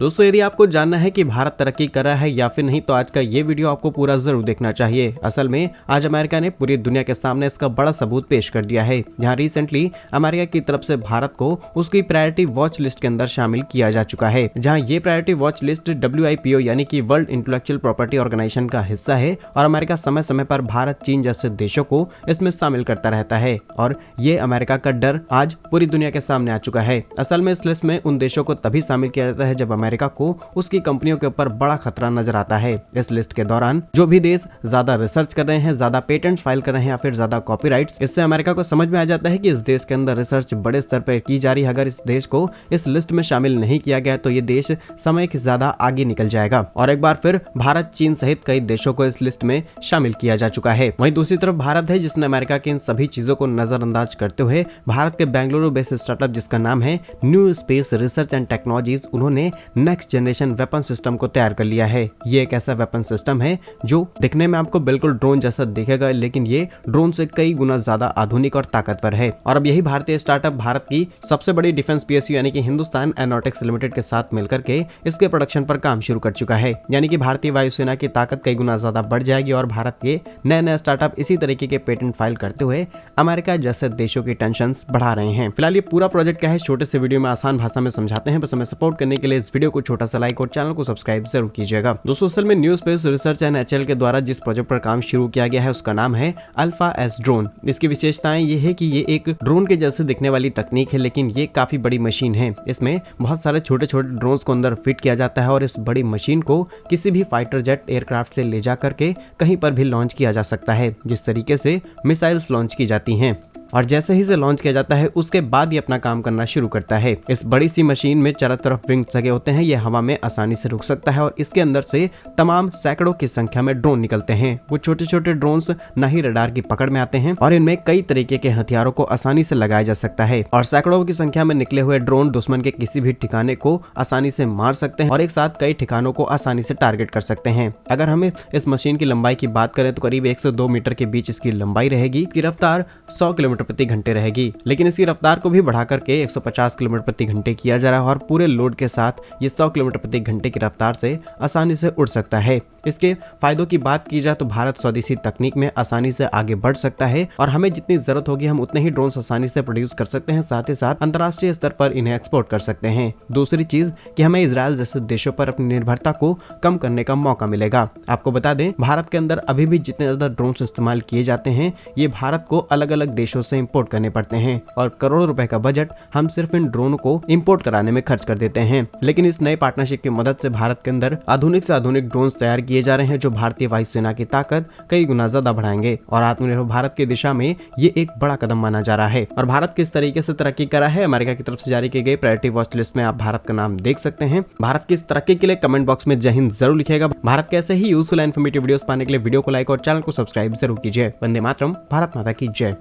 दोस्तों यदि आपको जानना है कि भारत तरक्की कर रहा है या फिर नहीं तो आज का ये वीडियो आपको पूरा जरूर देखना चाहिए। असल में आज अमेरिका ने पूरी दुनिया के सामने इसका बड़ा सबूत पेश कर दिया है, जहां रिसेंटली अमेरिका की तरफ से भारत को उसकी प्रायोरिटी वॉच लिस्ट के अंदर शामिल किया जा चुका है। जहां ये प्रायोरिटी वॉच लिस्ट WIPO यानी कि वर्ल्ड इंटेलेक्चुअल प्रॉपर्टी ऑर्गेनाइजेशन का हिस्सा है और अमेरिका समय समय पर भारत, चीन जैसे देशों को इसमें शामिल करता रहता है और ये अमेरिका का डर आज पूरी दुनिया के सामने आ चुका है। असल में इस लिस्ट में उन देशों को तभी शामिल किया जाता है जब अमेरिका को उसकी कंपनियों के ऊपर बड़ा खतरा नजर आता है। इस लिस्ट के दौरान जो भी देश ज्यादा रिसर्च कर रहे हैं, ज्यादा पेटेंट फाइल कर रहे हैं या फिर ज्यादा कॉपीराइट्स, इससे अमेरिका को समझ में आ जाता है कि इस देश के अंदर रिसर्च बड़े स्तर पर की जा रही है। अगर इस देश को इस लिस्ट में शामिल नहीं किया गया तो ये देश समय के ज्यादा आगे निकल जाएगा और एक बार फिर भारत, चीन सहित कई देशों को इस लिस्ट में शामिल किया जा चुका है। वहीं दूसरी तरफ भारत है जिसने अमेरिका की इन सभी चीजों को नजरअंदाज करते हुए भारत के बेंगलुरु बेस्ड स्टार्टअप जिसका नाम है new space research and technologies, उन्होंने नेक्स्ट जनरेशन वेपन सिस्टम को तैयार कर लिया है। ये एक ऐसा वेपन सिस्टम है जो दिखने में आपको बिल्कुल ड्रोन जैसा दिखेगा, लेकिन ये ड्रोन से कई गुना ज्यादा आधुनिक और ताकतवर है। और अब यही भारतीय स्टार्टअप भारत की सबसे बड़ी डिफेंस PSU यानी कि हिंदुस्तान एरोनॉटिक्स लिमिटेड के साथ मिलकर के इसके प्रोडक्शन पर काम शुरू कर चुका है। यानी कि भारतीय वायुसेना की ताकत कई गुना ज्यादा बढ़ जाएगी और भारत के नए नए स्टार्टअप इसी तरीके के पेटेंट फाइल करते हुए अमेरिका जैसे देशों की टेंशन बढ़ा रहे हैं। फिलहाल ये पूरा प्रोजेक्ट क्या है छोटे से वीडियो में आसान भाषा में समझाते हैं। बस हमें सपोर्ट करने के लिए इस वीडियो को छोटा सा लाइक और चैनल को सब्सक्राइब जरूर कीजिएगा। दोस्तों असल में new space research and HL के द्वारा जिस प्रोजेक्ट पर काम शुरू किया गया है उसका नाम है अल्फा एस ड्रोन। इसकी विशेषताएं ये है कि ये एक ड्रोन के जैसे दिखने वाली तकनीक है, लेकिन ये काफी बड़ी मशीन है। इसमें बहुत सारे छोटे छोटे ड्रोन्स को अंदर फिट किया जाता है और इस बड़ी मशीन को किसी भी फाइटर जेट एयरक्राफ्ट से ले जा करके कहीं पर भी लॉन्च किया जा सकता है, जिस तरीके से मिसाइल्स लॉन्च की जाती हैं। और जैसे ही इसे लॉन्च किया जाता है उसके बाद ये अपना काम करना शुरू करता है। इस बड़ी सी मशीन में चारों तरफ विंग्स लगे होते हैं, ये हवा में आसानी से रुक सकता है और इसके अंदर से तमाम सैकड़ों की संख्या में ड्रोन निकलते हैं। वो छोटे छोटे ड्रोन्स ना ही रडार की पकड़ में आते हैं और इनमें कई तरीके के हथियारों को आसानी से लगाया जा सकता है और सैकड़ों की संख्या में निकले हुए ड्रोन दुश्मन के किसी भी ठिकाने को आसानी से मार सकते हैं और एक साथ कई ठिकानों को आसानी से टारगेट कर सकते हैं। अगर हमें इस मशीन की लंबाई की बात करें तो करीब 1 से 2 मीटर के बीच इसकी लंबाई रहेगी। इसकी रफ्तार 100 किलोमीटर प्रति घंटे रहेगी, लेकिन इसकी रफ्तार को भी बढ़ा करके 150 किलोमीटर प्रति घंटे किया जा रहा है और पूरे लोड के साथ ये 100 किलोमीटर प्रति घंटे की रफ्तार से आसानी से उड़ सकता है। इसके फायदों की बात की जाए तो भारत स्वदेशी तकनीक में आसानी से आगे बढ़ सकता है और हमें जितनी जरूरत होगी हम उतने ही ड्रोन आसानी से प्रोड्यूस कर सकते हैं, साथ ही साथ अंतर्राष्ट्रीय स्तर पर इन्हें एक्सपोर्ट कर सकते हैं। दूसरी चीज कि हमें इजराइल जैसे देशों पर अपनी निर्भरता को कम करने का मौका मिलेगा। आपको बता दें भारत के अंदर अभी भी जितने ज्यादा ड्रोन इस्तेमाल किए जाते हैं ये भारत को अलग अलग देशों से इम्पोर्ट करने पड़ते हैं और करोड़ों रुपए का बजट हम सिर्फ इन ड्रोन को इंपोर्ट कराने में खर्च कर देते हैं। लेकिन इस नए पार्टनरशिप की मदद से भारत के अंदर आधुनिक से आधुनिक ड्रोन तैयार किए जा रहे हैं जो भारतीय वायुसेना की ताकत कई गुना ज्यादा बढ़ाएंगे और आत्मनिर्भर भारत की दिशा में ये एक बड़ा कदम माना जा रहा है। और भारत किस तरीके से तरक्की करा है, अमेरिका की तरफ से जारी की गई प्रायोरिटी वॉच लिस्ट में आप भारत का नाम देख सकते हैं। भारत की इस तरक्की के लिए कमेंट बॉक्स में जय हिंद जरूर लिखिएगा। भारत के ऐसे ही यूजफुल एंड इन्फॉर्मेटिव वीडियोस पाने के लिए वीडियो को लाइक और चैनल को सब्सक्राइब जरूर कीजिए। वंदे मातरम, भारत माता की जय।